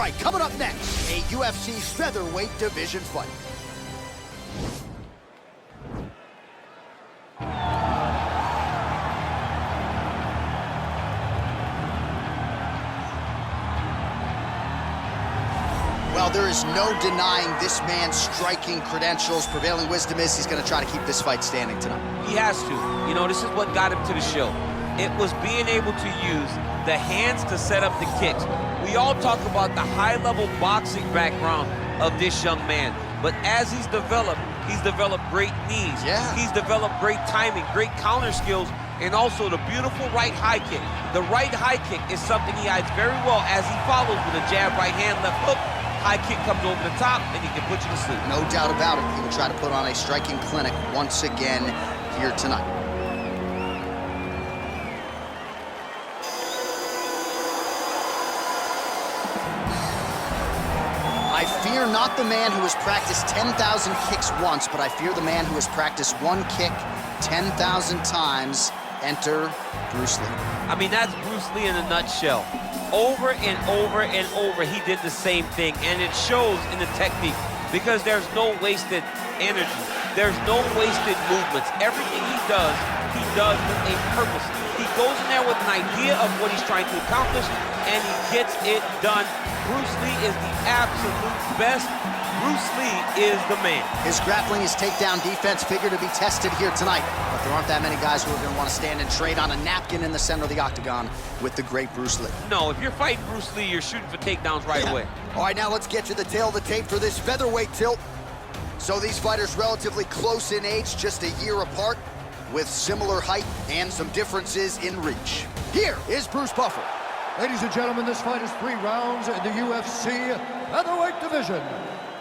right, coming up next, a UFC featherweight division fight. Well, there is no denying this man's striking credentials. Prevailing wisdom is he's going to try to keep this fight standing tonight. He has to. You know, this is what got him to the show. It was being able to use the hands to set up the kicks. We all talk about the high-level boxing background of this young man, but as he's developed great knees. Yeah. He's developed great timing, great counter skills, and also the beautiful right high kick. The right high kick is something he hides very well as he follows with a jab, right hand, left hook. High kick comes over the top, and he can put you to sleep. No doubt about it. He will try to put on a striking clinic once again here tonight. I fear not the man who has practiced 10,000 kicks once, but I fear the man who has practiced one kick 10,000 times. Enter Bruce Lee. I mean, that's Bruce Lee in a nutshell. Over and over and over, he did the same thing, and it shows in the technique because there's no wasted energy. There's no wasted movements. Everything he does with a purpose. He goes in there with an idea of what he's trying to accomplish, and he gets it done. Bruce Lee is the absolute best. Bruce Lee is the man. His grappling, his takedown defense figure to be tested here tonight, but there aren't that many guys who are going to want to stand and trade on a napkin in the center of the octagon with the great Bruce Lee. No, if you're fighting Bruce Lee, you're shooting for takedowns right away. All right, now let's get to the tail of the tape for this featherweight tilt. So these fighters relatively close in age, just a year apart, with similar height and some differences in reach. Here is Bruce Buffer. Ladies and gentlemen, this fight is 3 rounds in the UFC featherweight division.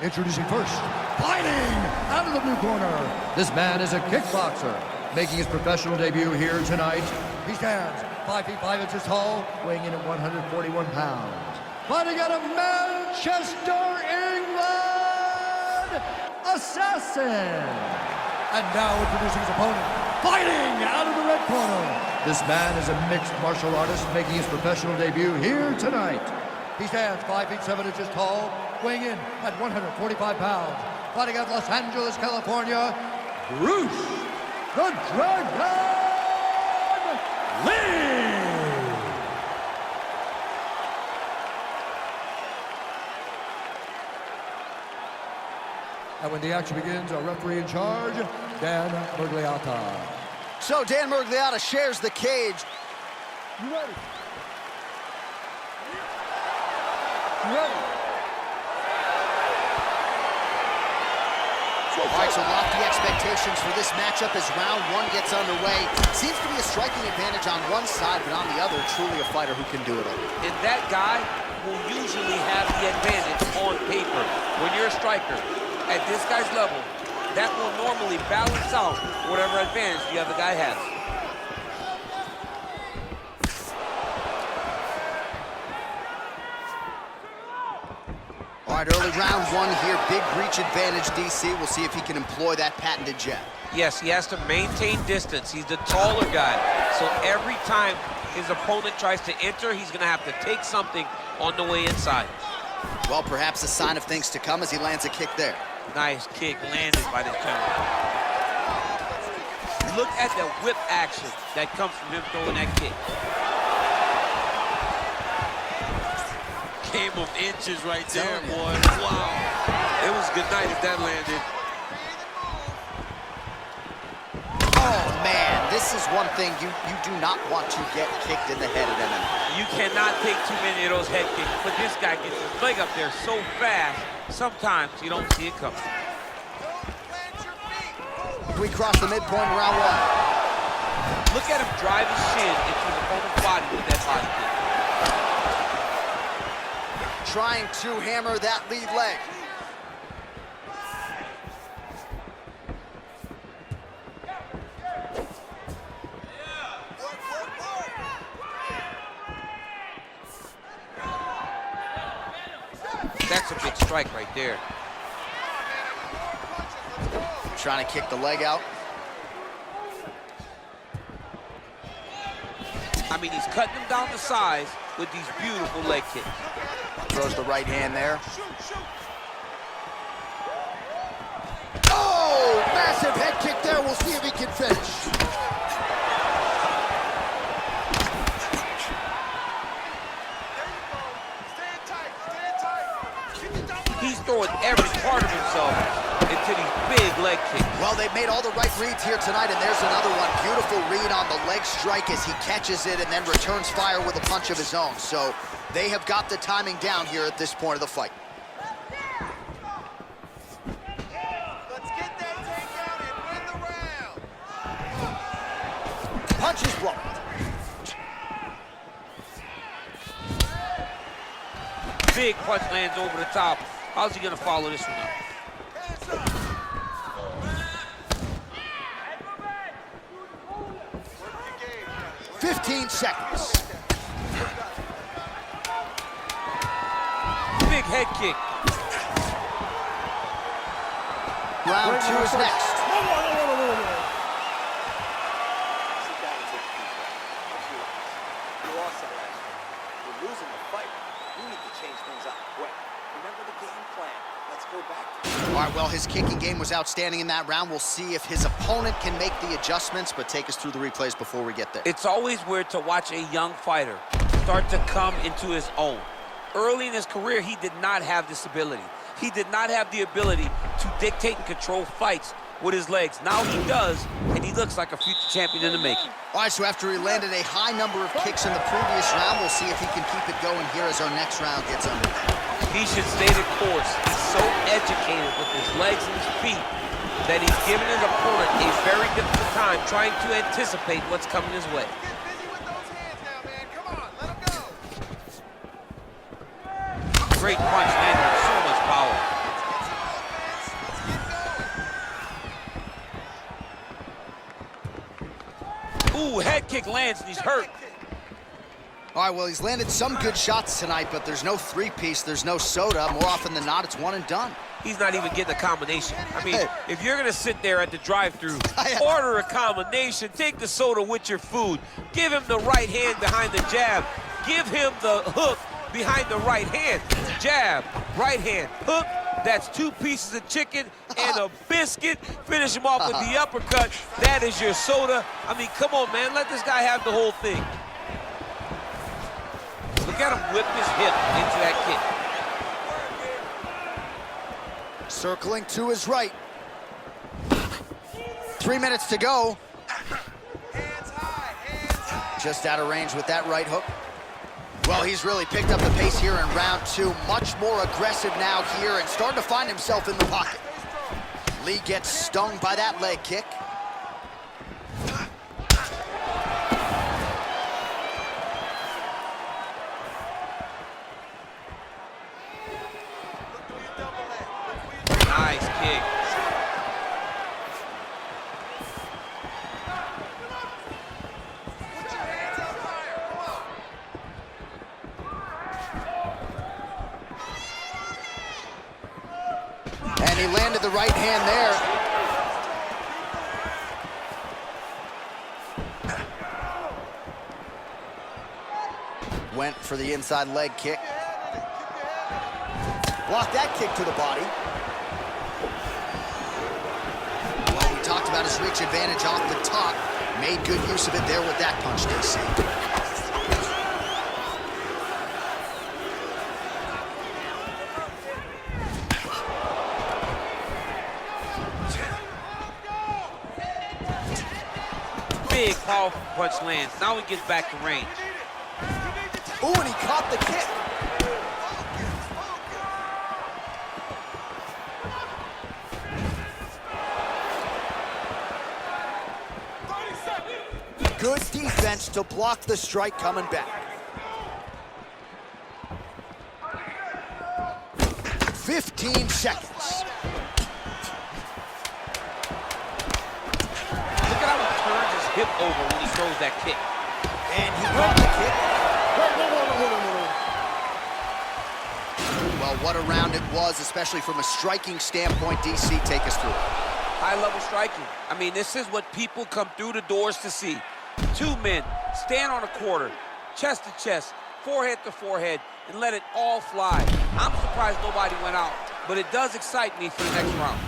Introducing first, fighting out of the blue corner. This man is a kickboxer, making his professional debut here tonight. He stands 5 feet 5 inches tall, weighing in at 141 pounds. Fighting out of Manchester, England, Assassin. And now introducing his opponent, fighting out of the red corner. This man is a mixed martial artist, making his professional debut here tonight. He stands 5 feet 7 inches tall, weighing in at 145 pounds. Fighting out of Los Angeles, California, Bruce the Dragon Lee! And when the action begins, our referee in charge, Dan Miragliotta. So Dan Miragliotta shares the cage. You ready? You ready? All right, so lofty expectations for this matchup as round 1 gets underway. Seems to be a striking advantage on one side, but on the other, truly a fighter who can do it all. And that guy will usually have the advantage on paper. When you're a striker, at this guy's level, that will normally balance out whatever advantage the other guy has. All right, early round 1 here, big reach advantage, DC. We'll see if he can employ that patented jab. Yes, he has to maintain distance. He's the taller guy. So every time his opponent tries to enter, he's gonna have to take something on the way inside. Well, perhaps a sign of things to come as he lands a kick there. Nice kick landed by this gentleman. Look at the whip action that comes from him throwing that kick. Game of inches right there, boy. Wow. It was good night if that landed. Oh, man, this is one thing you do not want to get kicked in the head at MMA. You cannot take too many of those head kicks, but this guy gets his leg up there so fast, sometimes you don't see it coming. We cross the midpoint in round 1. Look at him drive his shin into his opponent's body with that body kick. Trying to hammer that lead leg. That's a big strike right there. Trying to kick the leg out. I mean, he's cutting them down to size with these beautiful leg kicks. Throws the right hand there. Oh, massive head kick there. We'll see if he can finish. He's throwing every part of himself into these big leg kicks. Well, they've made all the right reads here tonight, and there's another one. Beautiful read on the leg strike as he catches it and then returns fire with a punch of his own. So they have got the timing down here at this point of the fight. Let's get that takedown and win the round. Punch is blocked. Big punch lands over the top. How's he gonna follow this one up? 15 seconds. Big head kick. Round 2 is next. Sit down and take a deep breath. You lost that last one. You're losing the fight. You need to change things up quick. Remember the game plan. Let's go back. All right, well, his kicking game was outstanding in that round. We'll see if his opponent can make the adjustments, but take us through the replays before we get there. It's always weird to watch a young fighter start to come into his own. Early in his career, he did not have this ability. He did not have the ability to dictate and control fights with his legs. Now he does, and he looks like a future champion in the making. All right, so after he landed a high number of kicks in the previous round, we'll see if he can keep it going here as our next round gets underway. He should stay the course. He's so educated with his legs and his feet that he's giving his opponent a very difficult time trying to anticipate what's coming his way. Get busy with those hands now, man. Come on, let him go. Great punch landed with so much power. Ooh, head kick lands and he's hurt. All right, well, he's landed some good shots tonight, but there's no three-piece, there's no soda. More often than not, it's one and done. He's not even getting a combination. I mean, if you're gonna sit there at the drive-thru, Yeah. order a combination, take the soda with your food, give him the right hand behind the jab, give him the hook behind the right hand. Jab, right hand, hook, that's 2 pieces of chicken and a biscuit. Finish him off with the uppercut. That is your soda. I mean, come on, man, let this guy have the whole thing. Look at him whip his hip into that kick. Circling to his right. 3 minutes to go. Hands high, hands high. Just out of range with that right hook. Well, he's really picked up the pace here in round 2. Much more aggressive now here and starting to find himself in the pocket. Lee gets stung by that leg kick. Nice kick. Put your hands up higher. Come on. And he landed the right hand there. Went for the inside leg kick. Blocked that kick to the body. Well, we talked about his reach advantage off the top. Made good use of it there with that punch, DC. Big, powerful punch lands. Now he gets back to range. Ooh, and he caught the kick. Good defense to block the strike coming back. 15 seconds. Look at how he turns his hip over when he throws that kick. And he caught the kick. Well, what a round it was, especially from a striking standpoint. DC, take us through it. High-level striking. I mean, this is what people come through the doors to see. 2 men stand on a quarter, chest to chest, forehead to forehead, and let it all fly. I'm surprised nobody went out, but it does excite me for the next round.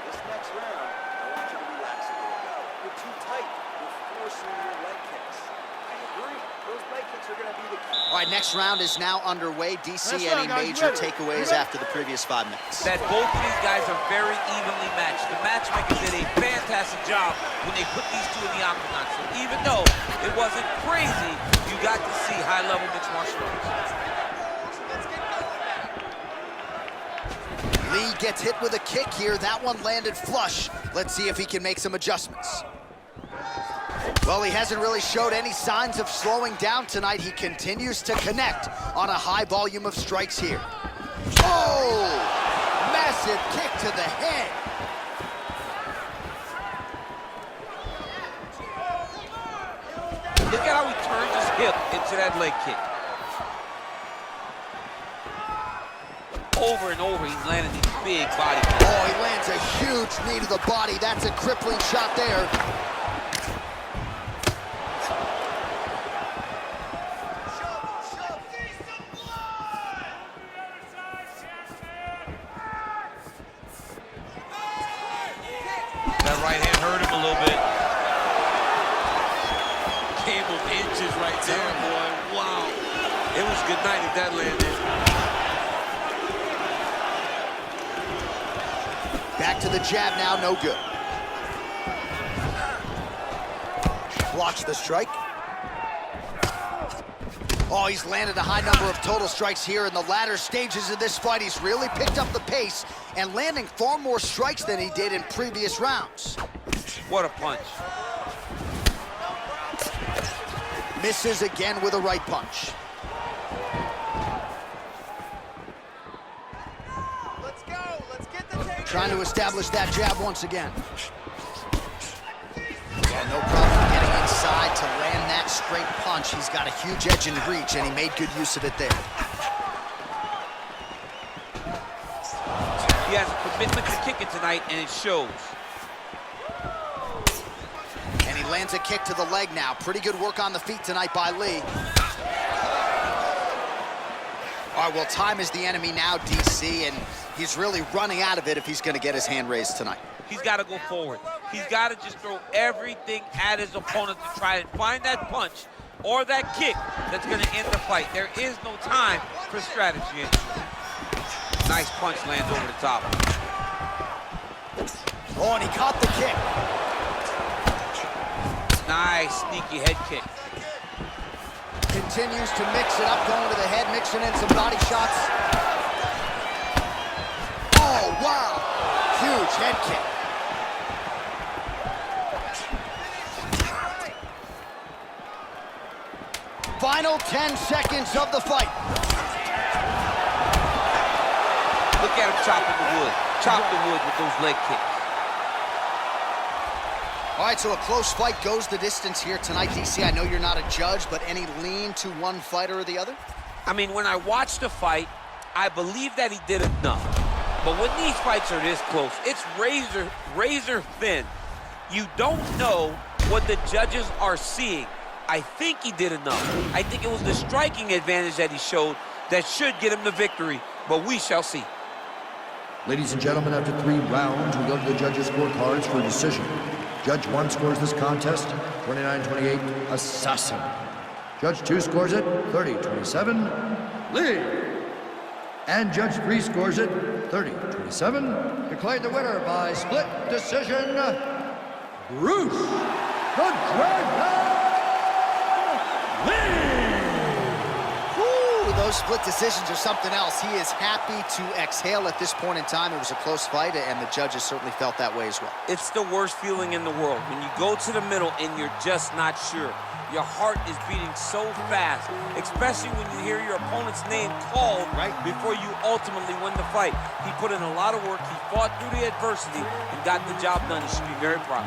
This next round, I want you to relax a little bit. You're too tight. You're forcing your leg kicks. I agree. Those leg kicks are going to be the key. All right, next round is now underway. DC, any major takeaways after the previous 5 minutes? That both of these guys are very evenly matched. The matchmakers did a fantastic job when they put these two in the octagon. So even though it wasn't crazy, you got to see high-level mixed martial arts. Lee gets hit with a kick here. That one landed flush. Let's see if he can make some adjustments. Well, he hasn't really showed any signs of slowing down tonight. He continues to connect on a high volume of strikes here. Oh! Massive kick to the head. Look at how he turns his hip into that leg kick. Over and over, he's landing these big body kicks. Oh, he lands a huge knee to the body. That's a crippling shot there. That right hand hurt him a little bit. Came of inches right there, boy. Wow. It was good night if that landed. Back to the jab now, no good. Blocks the strike. Oh, he's landed a high number of total strikes here in the latter stages of this fight. He's really picked up the pace and landing far more strikes than he did in previous rounds. What a punch. Misses again with a right punch. Let's go. Let's get the take. Trying to establish that jab once again. Yeah, no problem getting inside to land that straight punch. He's got a huge edge in reach, and he made good use of it there. He has a commitment to kicking tonight, and it shows. And he lands a kick to the leg now. Pretty good work on the feet tonight by Lee. All right, well, time is the enemy now, DC, and he's really running out of it if he's going to get his hand raised tonight. He's got to go forward. He's got to just throw everything at his opponent to try and find that punch or that kick that's going to end the fight. There is no time for strategy. Nice punch lands over the top. Oh, and he caught the kick. Nice sneaky head kick. Continues to mix it up, going to the head, mixing in some body shots. Oh, wow. Huge head kick. Final 10 seconds of the fight. Look at him chopping the wood. Chop the wood with those leg kicks. All right, so a close fight goes the distance here tonight, DC. I know you're not a judge, but any lean to one fighter or the other? I mean, when I watched the fight, I believe that he did enough. But when these fights are this close, it's razor thin. You don't know what the judges are seeing. I think he did enough. I think it was the striking advantage that he showed that should get him the victory, but we shall see. Ladies and gentlemen, after 3 rounds, we go to the judges' scorecards for a decision. Judge 1 scores this contest 29-28, Assassin. Judge 2 scores it 30-27, Lee. And Judge 3 scores it 30-27. Declared the winner by split decision, Bruce the Dragon Lee. Those split decisions are something else. He is happy to exhale at this point in time. It was a close fight, and the judges certainly felt that way as well. It's the worst feeling in the world. When you go to the middle and you're just not sure. Your heart is beating so fast, especially when you hear your opponent's name called right before you ultimately win the fight. He put in a lot of work. He fought through the adversity and got the job done. He should be very proud.